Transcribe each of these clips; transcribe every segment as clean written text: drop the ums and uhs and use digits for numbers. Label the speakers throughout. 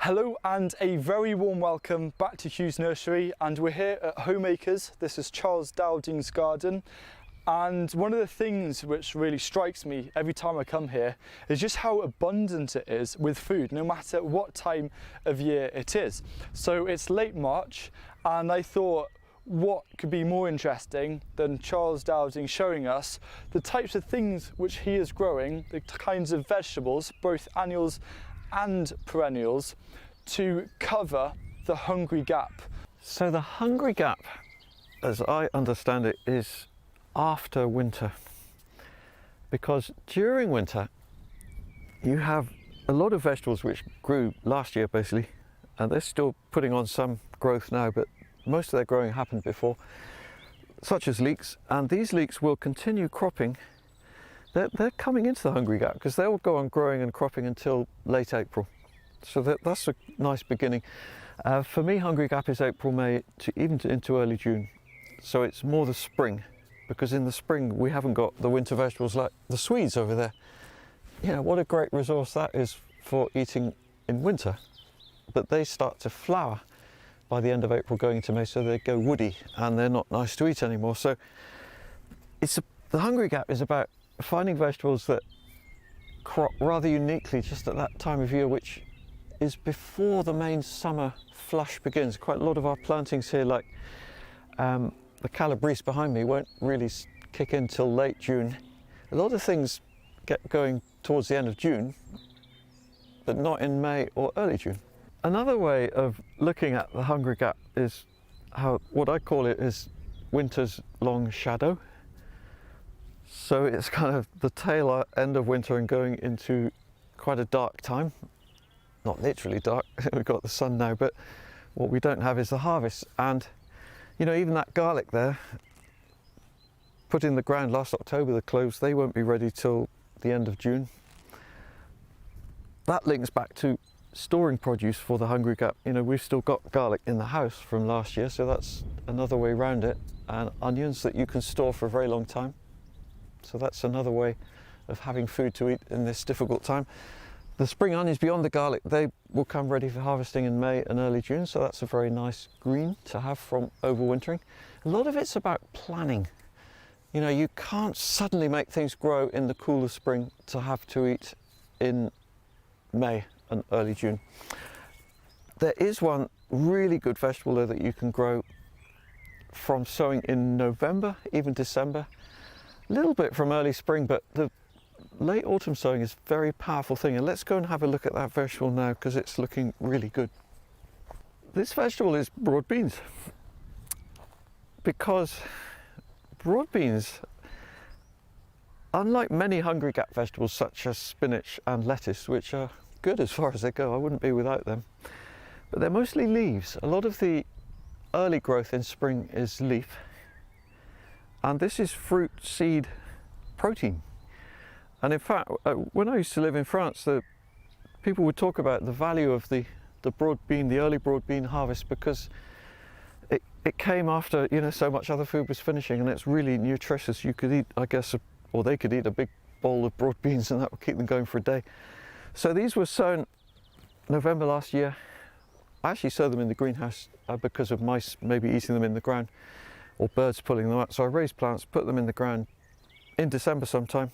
Speaker 1: Hello and a very warm welcome back to Hugh's Nursery, and we're here at Homemakers. This is Charles Dowding's garden, and one of the things which really strikes me every time I come here is just how abundant it is with food, no matter what time of year it is. So it's late March, and I thought, what could be more interesting than Charles Dowding showing us the types of things which he is growing, the kinds of vegetables, both annuals and perennials, to cover the hungry gap.
Speaker 2: So the hungry gap, as I understand it, is after winter, because during winter you have a lot of vegetables which grew last year basically, and they're still putting on some growth now, but most of their growing happened before, such as leeks, and these leeks will continue cropping. They're coming into the hungry gap because they'll go on growing and cropping until late April. So that's a nice beginning. For me, hungry gap is April, May, into early June. So it's more the spring, because in the spring we haven't got the winter vegetables like the Swedes over there. You know, what a great resource that is for eating in winter. But they start to flower by the end of April going into May, so they go woody and they're not nice to eat anymore. So the hungry gap is about finding vegetables that crop rather uniquely just at that time of year, which is before the main summer flush begins. Quite a lot of our plantings here, like the Calabrese behind me, won't really kick in till late June. A lot of things get going towards the end of June, but not in May or early June. Another way of looking at the hungry gap is what I call it is winter's long shadow. So it's kind of the tail end of winter and going into quite a dark time. Not literally dark, we've got the sun now, but what we don't have is the harvest. And you know, even that garlic there, put in the ground last October, the cloves, they won't be ready till the end of June. That links back to storing produce for the hungry gap. You know, we've still got garlic in the house from last year, so that's another way around it. And onions that you can store for a very long time. So that's another way of having food to eat in this difficult time. The spring onions beyond the garlic, they will come ready for harvesting in May and early June, so that's a very nice green to have from overwintering. A lot of it's about planning. You know, you can't suddenly make things grow in the cool of spring to have to eat in May and early June. There is one really good vegetable though that you can grow from sowing in November, even December. A little bit from early spring, but the late autumn sowing is a very powerful thing. And let's go and have a look at that vegetable now, because it's looking really good. This vegetable is broad beans, because broad beans, unlike many hungry gap vegetables such as spinach and lettuce, which are good as far as they go, I wouldn't be without them, but they're mostly leaves. A lot of the early growth in spring is leaf. And this is fruit, seed, protein. And in fact, when I used to live in France, the people would talk about the value of the broad bean, the early broad bean harvest, because it came after, you know, so much other food was finishing, and it's really nutritious. You could eat, I guess, or they could eat a big bowl of broad beans, and that would keep them going for a day. So these were sown November last year. I actually sowed them in the greenhouse because of mice maybe eating them in the ground, or birds pulling them out. So I raised plants, put them in the ground in December sometime.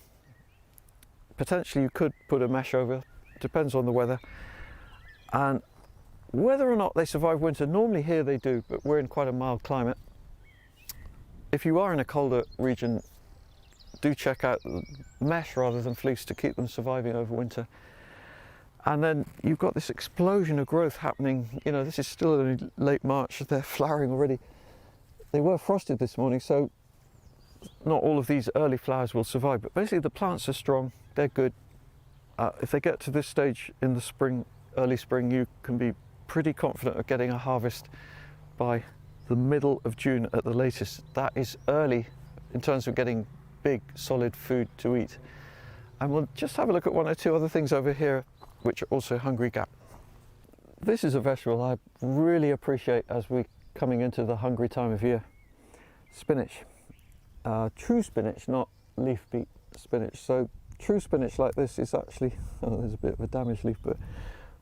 Speaker 2: Potentially you could put a mesh over, depends on the weather. And whether or not they survive winter, normally here they do, but we're in quite a mild climate. If you are in a colder region, do check out mesh rather than fleece to keep them surviving over winter. And then you've got this explosion of growth happening. You know, this is still only late March, they're flowering already. They were frosted this morning, so not all of these early flowers will survive, but basically the plants are strong, they're good. If they get to this stage in the spring, early spring, you can be pretty confident of getting a harvest by the middle of June at the latest. That is early in terms of getting big, solid food to eat. And we'll just have a look at one or two other things over here, which are also hungry gap. This is a vegetable I really appreciate as we're coming into the hungry time of year. Spinach. True spinach, not leaf spinach. So true spinach like this is actually, oh, there's a bit of a damaged leaf, but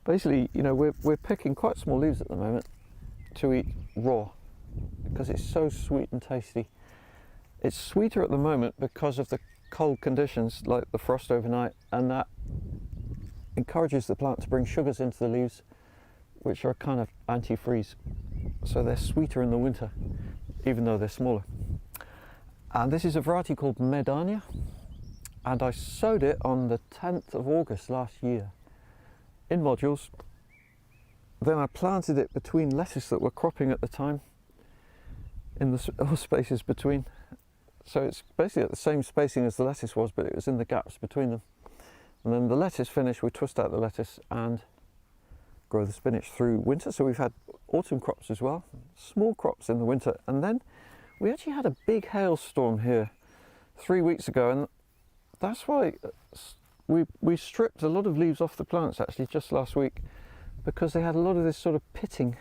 Speaker 2: Basically, you know, we're picking quite small leaves at the moment to eat raw because it's so sweet and tasty. It's sweeter at the moment because of the cold conditions, like the frost overnight, and that encourages the plant to bring sugars into the leaves, which are kind of anti-freeze. So they're sweeter in the winter, even though they're smaller. And this is a variety called Medania, and I sowed it on the 10th of August last year in modules. Then I planted it between lettuce that were cropping at the time, in the spaces between. So it's basically at the same spacing as the lettuce was, but it was in the gaps between them. And then the lettuce finished, we twist out the lettuce and grow the spinach through winter. So we've had autumn crops as well, small crops in the winter. And then we actually had a big hailstorm here 3 weeks ago, and that's why we stripped a lot of leaves off the plants actually just last week, because they had a lot of this sort of pitting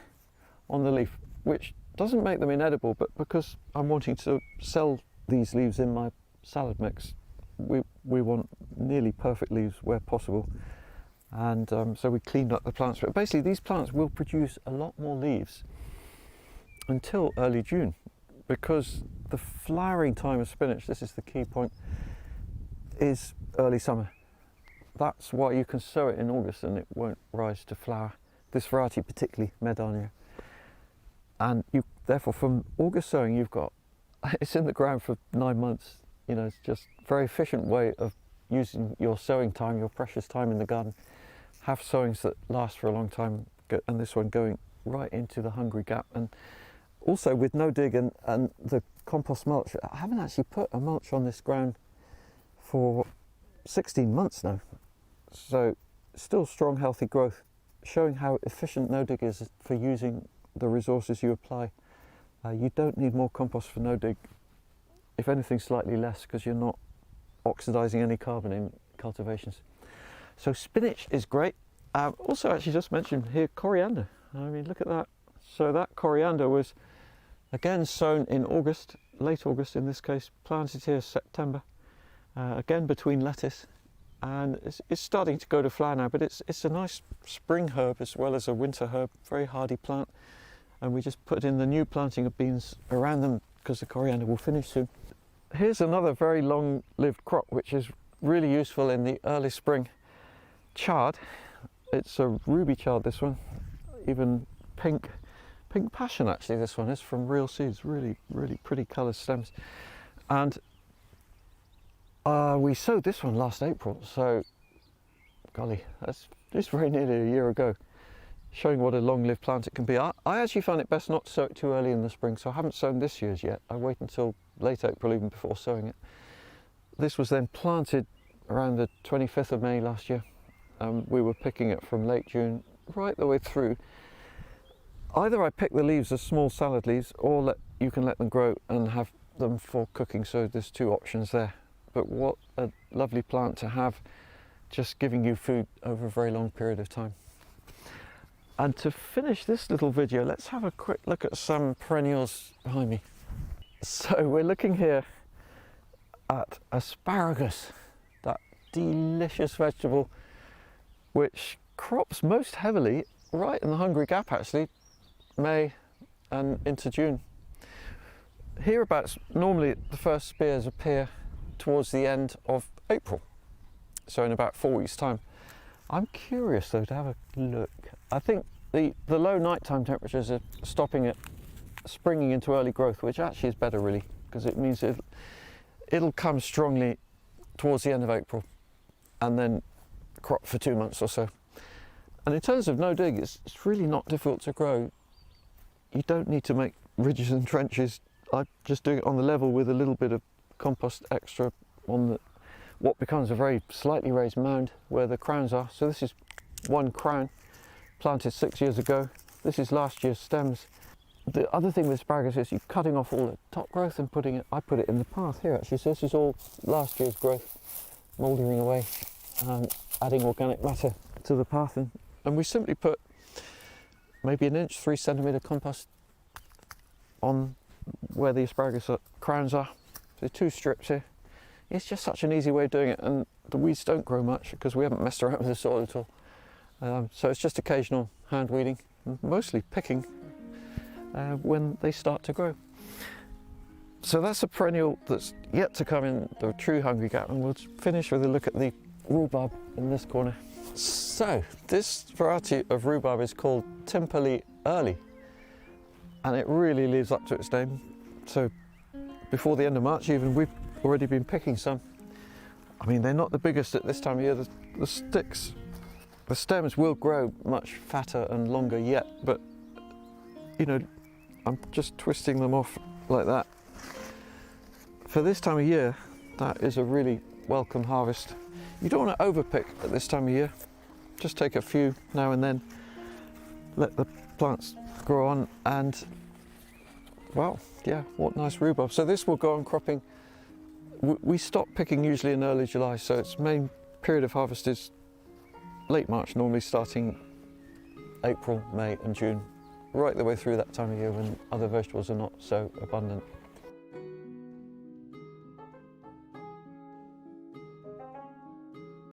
Speaker 2: on the leaf, which doesn't make them inedible, but because I'm wanting to sell these leaves in my salad mix, we want nearly perfect leaves where possible. And so we cleaned up the plants. But basically these plants will produce a lot more leaves until early June, because the flowering time of spinach, this is the key point, is early summer. That's why you can sow it in August and it won't rise to flower. This variety particularly, Medania. And you, therefore, from August sowing, you've got, it's in the ground for 9 months. You know, it's just a very efficient way of using your sowing time, your precious time in the garden. Have sowings that last for a long time, and this one going right into the hungry gap. And also with no dig and the compost mulch, I haven't actually put a mulch on this ground for 16 months now. So still strong, healthy growth, showing how efficient no dig is for using the resources you apply. You don't need more compost for no dig, if anything slightly less, because you're not oxidizing any carbon in cultivations. So spinach is great. Also actually just mentioned here coriander. I mean, look at that. So that coriander was again sown in August, late August in this case, planted here September, again between lettuce, and it's starting to go to flower now, but it's a nice spring herb as well as a winter herb, very hardy plant. And we just put in the new planting of beans around them because the coriander will finish soon. Here's another very long-lived crop which is really useful in the early spring. Chard. It's a ruby chard, this one, even pink passion actually. This one is from real seeds, really pretty coloured stems. And we sowed this one last April, so golly, that's just very nearly a year ago, showing what a long-lived plant it can be. I actually found it best not to sow it too early in the spring, so I haven't sown this year's yet. I wait until late April even before sowing it. This was then planted around the 25th of May last year. We were picking it from late June right the way through. Either I pick the leaves as small salad leaves, or you can let them grow and have them for cooking, so there's two options there. But what a lovely plant to have, just giving you food over a very long period of time. And to finish this little video, let's have a quick look at some perennials behind me. So we're looking here at asparagus, that delicious vegetable which crops most heavily right in the hungry gap actually, May and into June. Hereabouts, normally the first spears appear towards the end of April, so in about 4 weeks' time. I'm curious though to have a look. I think the low nighttime temperatures are stopping it springing into early growth, which actually is better really, because it means it'll come strongly towards the end of April and then crop for 2 months or so. And in terms of no dig, it's really not difficult to grow. You don't need to make ridges and trenches. I just do it on the level with a little bit of compost extra on what becomes a very slightly raised mound where the crowns are. So this is one crown planted 6 years ago. This is last year's stems. The other thing with asparagus is you're cutting off all the top growth and putting it, I put it in the path here actually. So this is all last year's growth mouldering away, adding organic matter to the path, and we simply put maybe 1 inch, 3 centimetre compost on where the asparagus crowns are. So 2 strips here. It's just such an easy way of doing it, and the weeds don't grow much because we haven't messed around with the soil at all. So it's just occasional hand weeding, mostly picking when they start to grow. So that's a perennial that's yet to come in the true hungry gap, and we'll finish with a look at the rhubarb in this corner. So this variety of rhubarb is called Timperley Early, and it really lives up to its name. So before the end of March even, we've already been picking some. I mean, they're not the biggest at this time of year. The sticks, the stems will grow much fatter and longer yet, but you know, I'm just twisting them off like that. For this time of year, that is a really welcome harvest. You don't want to overpick at this time of year. Just take a few now and then, let the plants grow on, and well, yeah, what nice rhubarb. So this will go on cropping. We stop picking usually in early July, so its main period of harvest is late March, normally starting April, May and June, right the way through that time of year when other vegetables are not so abundant.